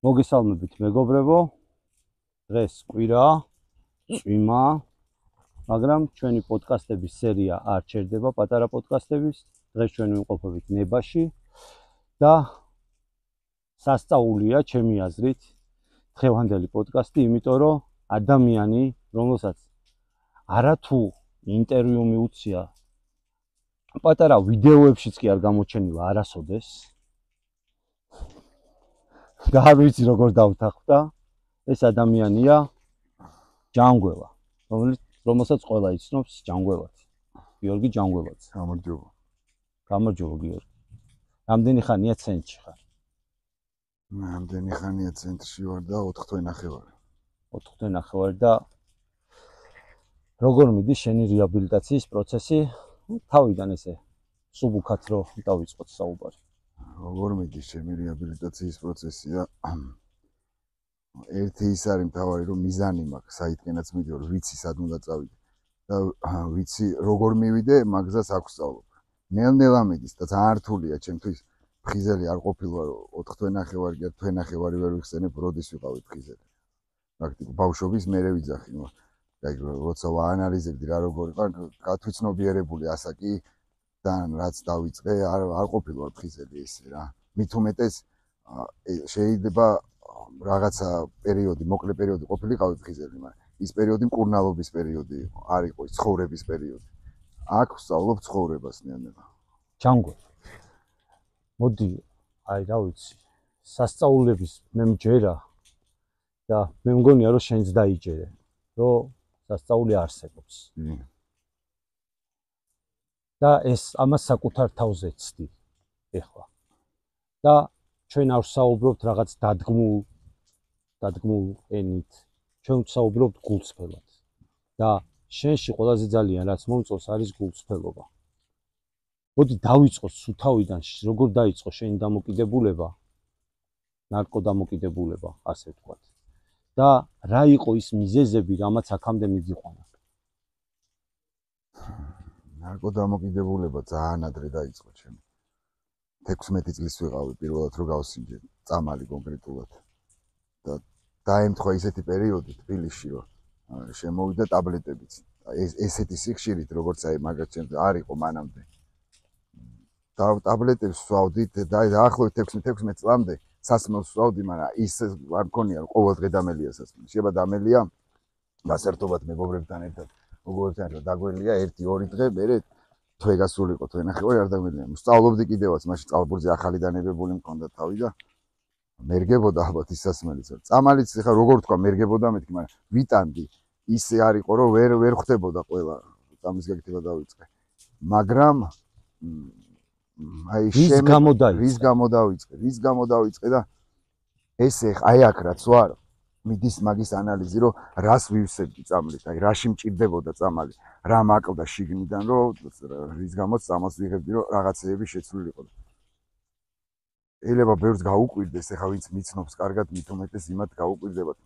მოგესალმებით მეგობრებო, დღეს კვირაა, წვიმა, მაგრამ ჩვენი პოდკასტების სერია არ ჩერდება, პატარა პოდკასტების. დღეს ჩვენ ვიმყოფებით ნებაში და სასწაულია ჩემი აზრით დღევანდელი პოდკასტი, იმიტომ რომ ადამიანი, რომელსაც არათუ ინტერვიუ მიუწია, პატარა ვიდეოებშიც კი არ გამოჩენილა არასოდეს. და არ ვიცი როგორ დავთანხმდა, ეს ადამიანია ჯანგველა, რომელსაც ყველა იცნობს ჯანგველად. გიორგი ჯანგველაძე. გამარჯობა. გამარჯობა გიორგი. რამდენი ხანია ცენტრში ხარ? რამდენი ხანია ცენტრში ვარ და 4 თვე ნახევარი. 4 თვე ნახევარი და როგორ მიდის შენი რეაბილიტაციის პროცესი? თავიდან ესე სუბუქად რო დავიწყოთ საუბარი. როგორ მიდის ჩემი რეაბილიტაციის პროცესია? ერთი ის არის მთავარი, რომ მიზანი მაქვს, საითკენაც მივიდე, ვიცი სად უნდა წავიდე და ვიცი როგორ მივიდე, მაგზას აქვს სწავლობ. ნელ-ნელა მიდის და ძალიან რთულია ჩემთვის. ფხიზელი არ ყოფილა 4 თვე ნახევარი და თვე ნახევარი ვერ ვიხსენებ, როდის ვიყავი ფხიზელი. პრაქტიკულად ბავშვობის მერე ვიძახი, აი როცა ვაანალიზებდი რა როგორ იყო, გათვითცნობიერებული ასაკი და რაც დავიწყე, არ ყოფილა ფხიზელი ესე რა. მით უმეტეს შეიძლება რაღაცა პერიოდი, მოკლე პერიოდი ყოფილიყავი ფხიზელი, მაგრამ ის პერიოდი მკურნალობის პერიოდი იყო, არ იყო ის ცხოვრების პერიოდი. აქ ვსწავლობ ცხოვრებას ნელ-ნელა. ჯანგველა. მოდი, აი რა ვიცი, სასწაულების მე მჯერა და მე მგონია რომ შენც დაიჯერე, რომ სასწაული არსებობს. და ეს ამას საკუთარ თავზე ცდი ეხლა. და ჩვენ არ ვსაუბრობთ რაღაც დადგმულ ენით. ჩვენ ვსაუბრობთ გულწრფელად. და შენში ყველაზე ძალიან რაც მომწონს არის გულწრფელობა. მოდი დავიწყოთ სუთავიდან, როგორ დაიწყო შენი დამოკიდებულება, ნარკოდამოკიდებულება, ასე ვთქვათ. და რა იყო ის მიზეზები, რამაც აქამდე მიგიყვანა? ნარკოდამოკიდებულება ძალიან ადრე დაიწყო ჩემი. 16 წლის ვიყავი პირველად რო გავსინჯე, წამალი კონკრეტულად. და დაემთხვა ისეთი პერიოდი თბილისში, რომ შემოვიდა ტაბლეტებიც. ესეთი სიხშირით, როგორც აი მაგათ ჩემს არ იყო მანამდე. და ტაბლეტებს ვსვავდით და დაახლოებით 16 წლამდე სასმელს ვსვავდი, მაგრამ ის არ მქონია რომ ყოველდღე დამელია სასმელი. შეიძლება დამელია გასართობად მეგობრებთან ერთად. როგორც არის დაგველია 1-2 დღე, მერე თვე გასულიყო, თვე ნახევარი არ დამელია. ვსწავლობდი კიდევაც, მაშინ წყალბურთზე ახალი დანებებული მქონდა თავი და მერგებოდა ალბათ ის სასმელიც. წამალიც ხა როგორ თქვა მერგებოდა მეთქი, მაგრამ ვიტანდი. ისე არ იყო რომ ვერ ხვდებოდა ყველა წამის გაკეთება დავიწყე. მაგრამ აი რის გამო დავიწყე და ესე აი აქ რაც ვარ მიდის მაგის ანალიზი რომ რას ვივსებდი წამლით, აი რაში მჭირდებოდა წამალი, რა მაკლდა შიგნიდან რომ რის გამოც წამალს ვიღებდი რომ რაღაცეები შეცვლილიყო. ელება ბევრს გაუკვირდეს, ეხა ვინც მიცნობს კარგად მით უმეტეს იმათ გაუკვირდებათ.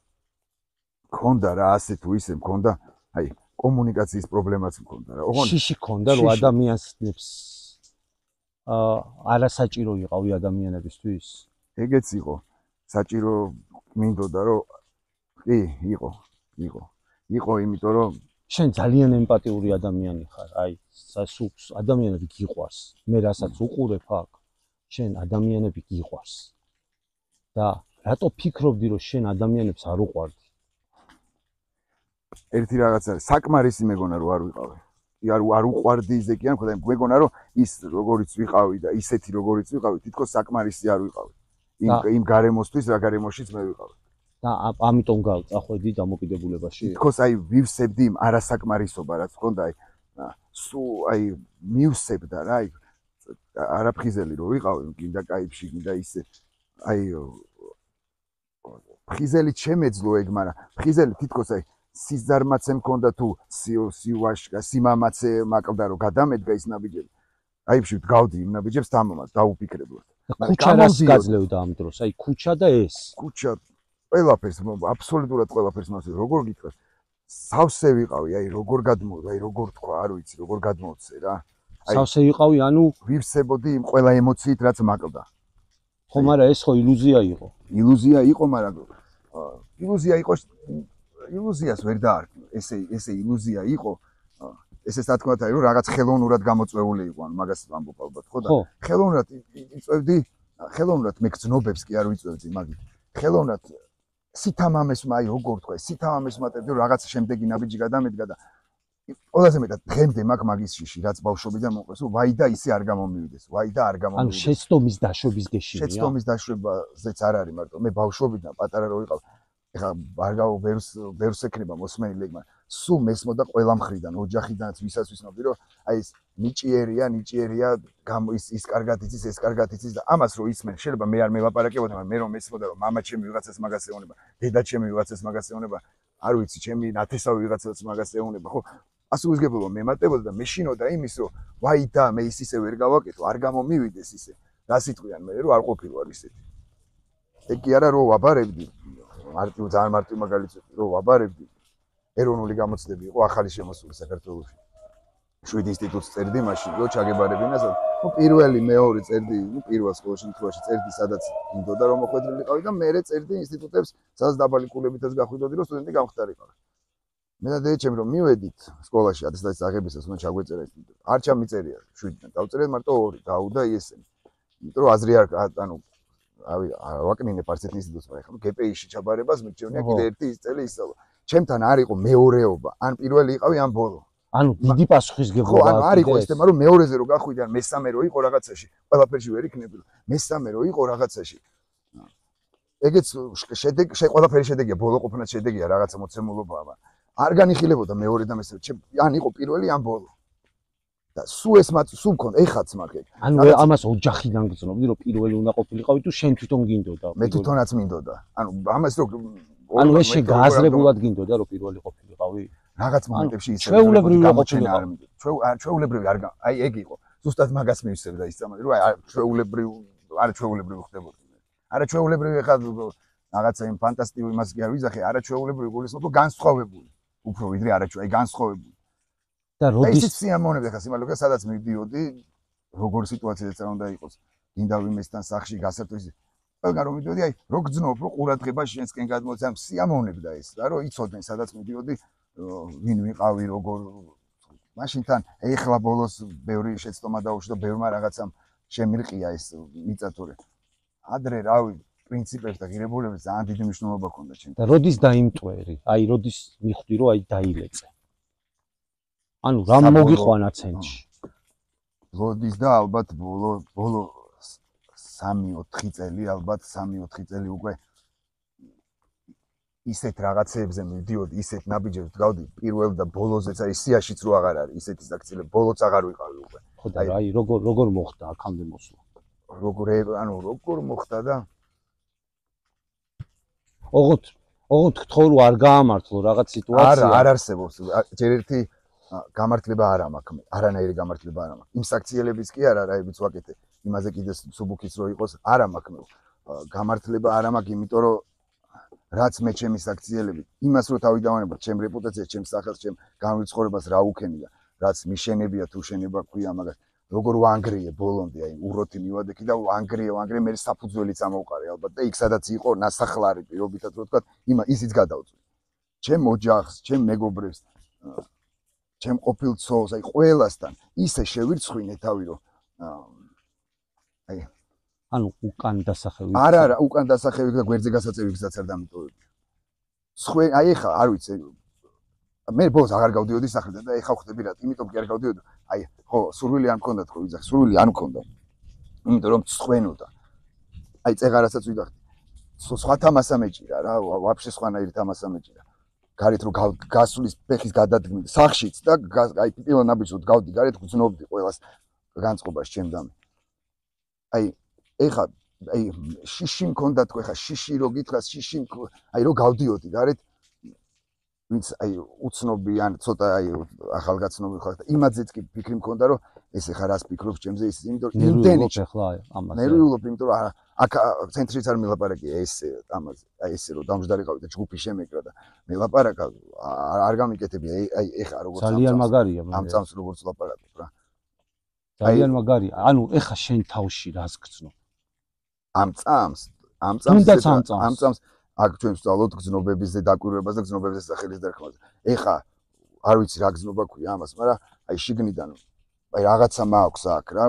მქონდა რა ასე თუ ისე მქონდა, აი კომუნიკაციის პრობლემაც მქონდა რა. ოღონდ შიში მქონდა რომ ადამიანს არასაჭირო იყავი ადამიანებისთვის. ეგეც იყო. საჭირო მინდოდა რომ კი, იყო, იმიტომ რომ შენ ძალიან ემპათიური ადამიანი ხარ. აი, ადამიანები გიყვარს. მე რასაც უყურებ აქ, შენ ადამიანები გიყვარს. და რატო ფიქრობდი რომ შენ ადამიანებს არ უყვარდი? ერთი რაღაც არის, საკმარისი მეგონა რომ არ ვიყავი. არ უყვარდი ისე კი არ მქონდა, მეგონა რომ ის როგორიც ვიყავი და ისეთი როგორიც ვიყავი, თითქოს საკმარისი არ ვიყავი. იმ გარემოსთვის, რა გარემოშიც მე ვიყავი. და ამიტომ წახვედი დამოკიდებულებაში. თითქოს აი ვივსებდი იმ არასაკმარისობა, რაც მქონდა, აი მივსებდა რა, აი არაფხიზელი რო ვიყავი, გინდა კაიფში, გინდა ისე. აი ფხიზელი შემეძლო ეგ, მაგრამ ფხიზელი თითქოს აი სიზარმაცე მქონდა თუ სიუაშკა, სიმამაცე მაკლდა რომ გადამედგა ის ნაბიჯები. აი ფში ვდგავდი იმ ნაბიჯებს თამამად, დაუფიქრებლად. ქუჩა რას გაძლევდა ამ დროს? აი ქუჩა და ეს. ქუჩა ყველაფერს, აბსოლუტურად ყველაფერს მასე როგორ გითხრათ? სავსე ვიყავი, აი როგორ გადმოვიდა, აი როგორ თქვა, არ ვიცი, როგორ გადმოვცე რა. სავსე ვიყავი, ანუ ვივსებოდი იმ ყველა ემოციით, რაც მაკლდა. ხო, მაგრამ ეს ხო ილუზია იყო. ილუზია იყო, მაგრამ ილუზია იყო, ილუზიას ვერ დაარქმევ. ესე ილუზია იყო. ესე სათქმათ არის, რომ რაღაც ხელოვნურად გამოწვეული იყო, ანუ მაგას ვამბობ ალბათ, ხო და ხელოვნურად იწევდი, ხელოვნურად მე გზნობებს კი არ ვიწევდი, მაგით. ხელოვნურად სითამამესმა, აი როგორ თქვა, სითამამესმა მატებდი, რომ რაღაც შემდეგი ნაბიჯი გადამედგა და ყველაზე მეტად დღემდე მაგ მაგის შიში, რაც ბავშვობიდან მოყვეს, რომ ვაი და ისე არ გამომივიდეს, ვაი და არ გამომივიდეს. ანუ შეცდომის დაშვების გეშინია. შეცდომის დაშვებაზეც არ არის მარტო. მე ბავშვობიდან პატარა რო ვიყავ, ეხლა არ გავა ბევრს ეკნება მოსმენილი, მაგრამ სულ მესმოდა ყველა მხრიდან, ოჯახიდანაც ვისაც ვისნობდი, რომ აი ეს ნიჭიერია, ის კარგად იცის, ეს კარგად იცის და ამას რო ისმენ, შეიძლება მე არ მელაპარაკებოდი, მაგრამ მე რომ მესმოდა, რომ მამა ჩემი ვიღაცას მაგას ეუბნება, დედა ჩემი ვიღაცას მაგას ეუბნება, არ ვიცი, ჩემი ნათესავი ვიღაცას მაგას ეუბნება, ხო? ასუგებობა მემატებოდა და მეშინოდა იმის, რომ ვაი და მე ისე ვერ გავაკეთო, არ გამომივიდეს ისე. რა სიტყვიან მე რომ არ ყოფილვარ ისეთი. ეგ კი არა რომ ვაბარებდი, ძალიან მარტივ მაგალითს რომ ვაბარებდი. ეროვნული გამოცდები იყო ახალი შემოსული საქართველოში. 7 ინსტიტუტს წერდი მაშინ, რომ ჩაგებარებინას, პირველი, მეორე წერდი, პირველს ყოველ შემთხვევაში წერდი, სადაც გინდოდა რომ მოხვედრილიყავი და მერე წერდი ინსტიტუტებს, სადაც დაბალი კულებითაც გახვიდოდი, რომ სტუდენტი გამხდარიყავი. მე და დედაჩემ რომ მივედით სკოლაში ატესტაციის აღებისას უნდა ჩაგვეწერა ინსტიტუტი. არ ჩამიწერია 7-დან. დავწერეთ მარტო 2, გაუ და ესენი. იმიტომ რომ აზრი არ, ანუ ვაკნინებ არც ერთ ინსტიტუტს, მაგრამ ეხლა გპ-ში ჩაბარებას მიგჭევნია კიდე ერთი წელი ისწავლა. ჩემთან არ იყო მეორეობა, ან პირველი იყავი, ან ბოლო. ანუ დიდი პასუხისგებლობა. ხო, ანუ არ იყო ეს თემა, რომ მეორეზე რო გახვიდე, ან მესამე რო იყო რაღაცაში, ყველაფერში ვერ იქნები, მესამე რო იყო რაღაცაში. ეგეც ყველაფერი შედეგია, ბოლო ყოფნა შედეგია, რაღაცა მოცემულობაა, მაგრამ არ განიხილებოდა მეორე და მესამე. ან იყო პირველი, ან ბოლო. და სულ მქონდა, ეხაც მაგ. ანუ ამას ოჯახიდან გძნობდი, რომ პირველი უნდა ყოფილიყავი თუ შენ თვითონ გინდოდა? მე თვითონაც მინდოდა. ანუ ამას რო ანუ ეს შეგაზრებულად გინდოდა, რომ პირველი ყოფილიყავი? რაღაც მომენტებში ისე ჩვეულებრივი გამოჩენა არ მინდოდა. ჩვეულებრივი არ აი ეგ იყო. ზუსტად მაგას მივსებდა ის წამალი, რომ აი ჩვეულებრივი ხდებოდა. არაჩვეულებრივი ხა რაღაცა იმ ფანტასტიკურ იმას კი არ ვიზახე, არაჩვეულებრივი გულისხმობ განსხვავებული. უფრო ვიდრე არაჩვეულებრივი, აი განსხვავებული. და როდის სიამოვნებდა ხა სიმართლე, სადაც მივდიოდი, როგორ სიტუაციაც რა უნდა იყოს, გინდა ვიმესთან სახში გასართოს. ყველგან რომ მივდიოდი, აი რო გძნობ, რო ყურადღება შენსკენ გადმოცემ, სიამოვნებდა ეს და რომ იცოდნენ, სადაც მივდიოდი, ვინ ვიყავი, როგორ მაშინ თან ეხლა ბოლოს ბევრი შეცდომა დაუშვდა, ბევრმა რაღაცამ შემირყია ეს მიწათური. ადრე რავი პრინციპებს და ღირებულებებს ძალიან დიდი მნიშვნელობა ჰქონდა ჩემთვის. და როდის დაიმტვერი? აი როდის მიხვდი რომ აი დაილეწე? ანუ რა მოგიყვანა ცენტრში? როდის და ალბათ ბოლო 3-4 წელი, ალბათ 3-4 წელი უკვე ისეთ რაღაცეებზე მივდიოდი, ისეთ ნაბიჯებს ვდგავდი, პირველ და ბოლოზეც აი სიაშიც რო აღარ არის, ისეთი საქციელები, ბოლოც აღარ ვიყავი უკვე. ხო და აი როგორ მოხდა აქამდე მოსვლა? როგორ მოხდა და ოღონდ გთხოვ რომ არ გაამართლო რაღაც სიტუაცია. არ არსებობს. ჯერ ერთი გამართლება არ მაქვს, არანაირი გამართლება არ მაქვს. იმ საქციელების კი არა, რაებიც ვაკეთე, იმაზე კიდე სუბუქის რო იყოს, არ მაქვს. გამართლება არ მაქვს, იმიტომ რომ რაც მე ჩემი საქციელები, იმას რო თავი დავანებო, ჩემ რეპუტაციას, ჩემ სახელს, ჩემ განვითხრებას რა უქენია, რაც მიშენებია თუ შენება ქვია მაგას. როგორ ვანგრიე ბოლომდე, აი უროთი მივადექი და ვანგრიე, მე საფუძველიც ამოვყარე ალბათ და იქ სადაც იყო ნასახლარი პირობითად რო თქვა, ისიც გადავწვი. ჩემ ოჯახს, ჩემ მეგობრებს, ჩემ ყოფილ ცოლს, აი ყველასთან ისე შევირცხვინე თავი, რომ აი ანუ უკან დასახევი. არა, უკან დასახევი და გვერდზე გასაწევებსაც არ დამიტოვებია. აი ეხა არ ვიცი, მე ბოლოს აღარ გავდიოდი სახლიდან და ეხა ხვდები რა, იმიტომ კი არ გავდიოდი. აი, ხო, სურვილი არ მქონდა თქო, ვიძახ, სურვილი არ მქონდა. იმიტომ რომ ცხვენოდა. აი, წეღარასაც ვიდახდი. სხვა თამასა მეჭირა რა, ვაფშე სხვანაირი თამასა მეჭირა. გარეთ რომ გასulis ფეხის გადადგმი, სახშიც და აი პირველ ნაბიჯს რომ გავდი გარეთ, გძნობდი ყველას განწყობას ჩემდამე. აი, ეხა აი შიში მქონდა თქო, ეხა შიში რო გითხრას, აი რო გავდიოდი გარეთ ვინც აი უცნობიან ცოტა აი ახალგაზრდობი ხარ და იმაძეც კი ფიქრი მქონდა რომ ეს ეხა რას ფიქრობს ჩემზე ის იმიტომ იმდენი ახლა ამაზე ნერვიულობ იმიტომ რომ აქ ცენტრიც არ მელაპარაკია ეს ამაზე აი ესე რომ დამждარიყავი და ჯგუფი შემეკრა და მელაპარაკა არ გამიკეთებია აი ეხა როგორც ძალიან მაგარია ამ წამს როგორც ლაპარაკობ რა ძალიან მაგარია ანუ ეხა შენ თავში რას გწნო ამ წამს აქ ჩვენ ვსწავლოთ გზნობებზე დაკვირვებას და გზნობებზე სახელის დარქმას. ეხა არ ვიცი რა გზნობა ქვია ამას, მაგრამ აი შიგნიდან აი რაღაცა მაქვს აქ რა.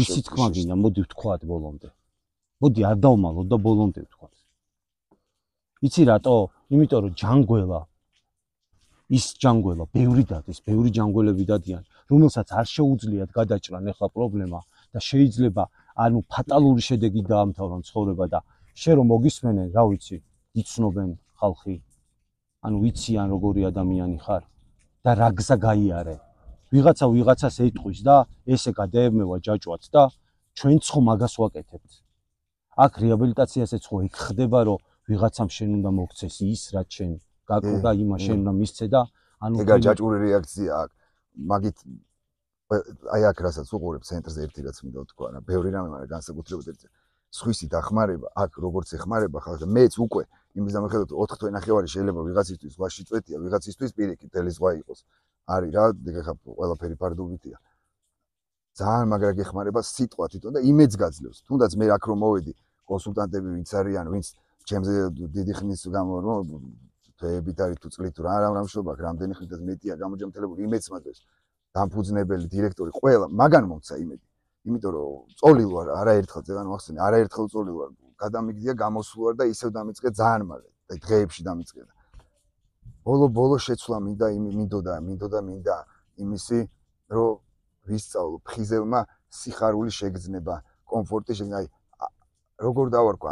ისი თქმა გინდა, მოდი ვთქვათ ბოლომდე. მოდი არ დავმალოთ და ბოლომდე ვთქვათ. იცი რატო? იმიტომ რომ ჯანგველა ბევრი დადის, ბევრი ჯანგველები დადიან, რომელსაც არ შეუძლიათ გადაჭრან ახლა პრობლემა და შეიძლება ანუ ფატალური შედეგი დაამთავრონ ცხოვრება და შე რომ მოგისმენენ, რა ვიცი, იცნობენ ხალხი. ანუ იციან როგორი ადამიანი ხარ და რა გზა გაიარე. ვიღაცას ეტყვის და ესე გადაებმევა ჯაჭვაც და ჩვენც ხო მაგას ვაკეთებთ. აქ რეაბილიტაციასაც ხო იქ ხდება რომ ვიღაცამ შენ უნდა მოგცეს ის რაც შენ გაკვრა იმა შენ უნდა მისცე და ანუ ეგა ჯაჭვური რეაქცია აქ. მაგით აი აქ რასაც უყურებ ცენტრზე ერთი რაც მინდა ვთქვა რა, ბევრი რამე მაგრამ განსაკუთრებით ერთი სხვისი დახმარება აქ როგორც ეხმარება ხალხს და მეც უკვე იმის დამახელოთ 4 თვე ნახევარი შეიძლება ვიღაცისთვის ზღვაში წვეთია, ვიღაცისთვის პირიქით დელი ზღვა იყოს. არის რა, ეხა ყველაფერი ფარდობითია. ძალიან მაგრად ეხმარება სიტყვა თვითონ და იმედს გაძლევს. თუნდაც მე აქ რომ მოვედი, კონსულტანტები ვინც არიან, ვინც ჩემზე დიდი ხნის გამო თვეებით არის თუ წლით რა მშობა, რამდენი ხნით მეტია გამოჯამთელებული იმედს მაძლევს. დამფუძნებელი დირექტორი ყველა მაგან მომცა იმედი. იმიტომ რომ წოლილ ვარ არაერთხელ ზეგან მახსენე, არაერთხელ წოლილ ვარ. გადამიგდია გამოსულ ვარ და ისევ დამიწყე ძალიან მალე და დღეებში დამიწყე. ბოლო შეცვლა მინდა იმისი რომ ვისწავლო ფხიზელმა სიხარული შეგრძნება, კომფორტი შეგრძნება. აი როგორ დავარქვა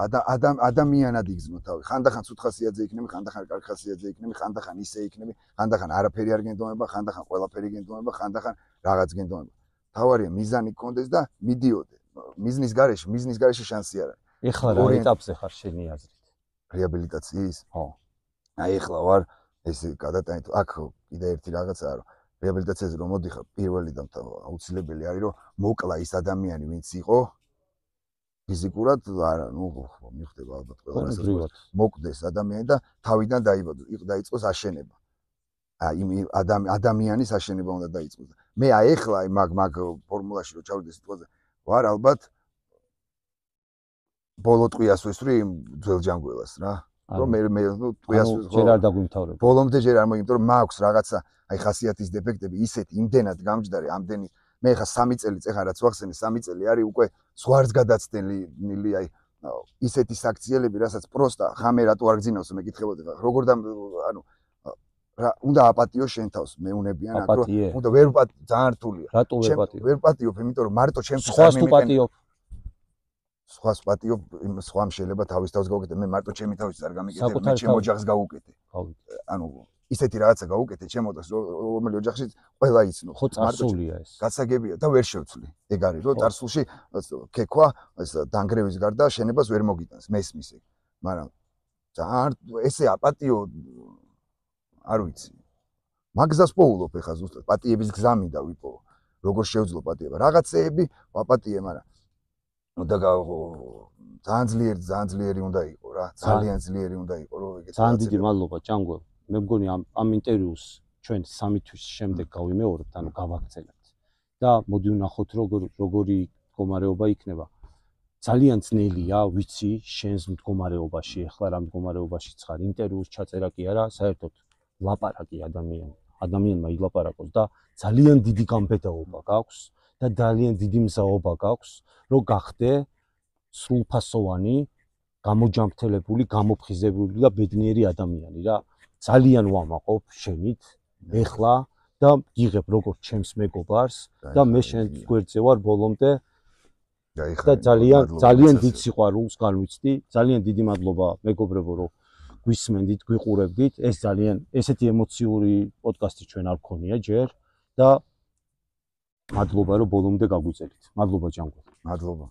ადამიანად იგზნო თავი. ხანდახან ცუდ ხასიათზე იქნები, ხანდახან კარგ ხასიათზე იქნები, ხანდახან ისე იქნები, ხანდახან არაფერი არ გენდომება, ხანდახან ყველაფერი გენდომება, ხანდახან რაღაც გენდომება. თავარია მიზანი გქონდეს და მიდიოდე. მიზნის გარეშე შანსი არ არის. ეხლა რა ეტაპზე ხარ შენი აზრით? რეაბილიტაციის? ხო. აი ეხლა ვარ ესე გადატანით აქ კიდე ერთი რაღაცაა რომ რეაბილიტაციაზე რომ მოდიხარ პირველი და აუცილებელი არის რომ მოკლა ის ადამიანი ვინც იყო ფიზიკურად არა ნუ მიხდება ალბათ ყველა მოკვდეს ადამიანი და თავიდან დაიწყოს აშენება. აი ადამიანის აშენება უნდა დაიწყოს. მე აი ეხლა აი მაგ ფორმულაში რომ ჩავიდე სიტყვაზე ვარ ალბათ ბოლო ტყვიას ვესვრი ძველ ჯანგველას რა. რომ მე ტყვიას ჯერ არ დაგვიმთავრებ. ბოლომდე ჯერ არ მოიმთავრებ, მაქვს რაღაცა აი ხასიათის დეფექტები ისეთი იმდენად გამჯდარი ამდენი მე ხა 3 წელიც ეხა რაც ვახსენე 3 წელი არის უკვე ზღვარს გადაცდენილი აი ისეთი საქციელები რასაც პროსტა ხამე რატო არ გძინავს მეკითხებოდი ხა როგორ და ანუ რა უნდა აპატიო შენ თავს მეუნებიან აქ რომ უნდა ვერ ძალიან რთულია რატო ვერ პატიობ იმიტომ რომ მარტო ჩემს სხვას თუ პატიობ სხვას პატიობ სხვამ შეიძლება თავის თავს გავუკეთე მე მარტო ჩემი თავის არ გამიკეთე მე ჩემ ოჯახს გავუკეთე ანუ ისეთი რაღაცა გავუკეთე ჩემოდას რომელი ოჯახში ყველა იცნო ხო წარსულია ეს გასაგებია და ვერ შევცვლი ეგ არის რომ წარსულში ქექვა ეს დანგრევის გარდა შენებას ვერ მოგიტანს მესმის ეგ მაგრამ ძალიან ესე აპატიო არ ვიცი მაგზას პოულობ ეხა ზუსტად პატიების გზა მინდა ვიპოვო როგორ შევძლო პატიება რაღაცეები ვაპატიე მაგრამ ну да ძალიან ძლიერი უნდა იყო რა ძალიან ძლიერი უნდა იყო რომ ეგეც ძალიან დიდი მადლობა ჭანგო მე მგონი ამ ინტერვიუს ჩვენ 3 თვის შემდეგ გავიმეორებთ ანუ გავაგრძელებთ და მოდი ვნახოთ როგორი მდგომარეობა იქნება ძალიან ძნელია ვიცი შენს მდგომარეობაში ახლა რა მდგომარეობაშიც ხარ ინტერვიუს ჩაწერა კი არა საერთოდ ლაპარაკი ადამიანმა ილაპარაკოს და ძალიან დიდი გამბედაობა გაქვს და ძალიან დიდი მზაობა გაქვს რომ გახდე სრულფასოვანი გამოჯამრთელებული გამოფხიზებული და ბედნიერი ადამიანი რა ძალიან ვამაყობ შენით ეხლა და გიღებ როგორც ჩემს მეგობარს და მე შენ გვერდზე ვარ ბოლომდე და ძალიან დიდ სიყვარულს განვიცდი ძალიან დიდი მადლობა მეგობრებო რომ გვისმენდით გვიყურებდით ეს ძალიან ესეთი ემოციური პოდკასტი ჩვენ არ გქონია ჯერ და მადლობა რომ ბოლომდე გაგვიწერით მადლობა ჭანგო მადლობა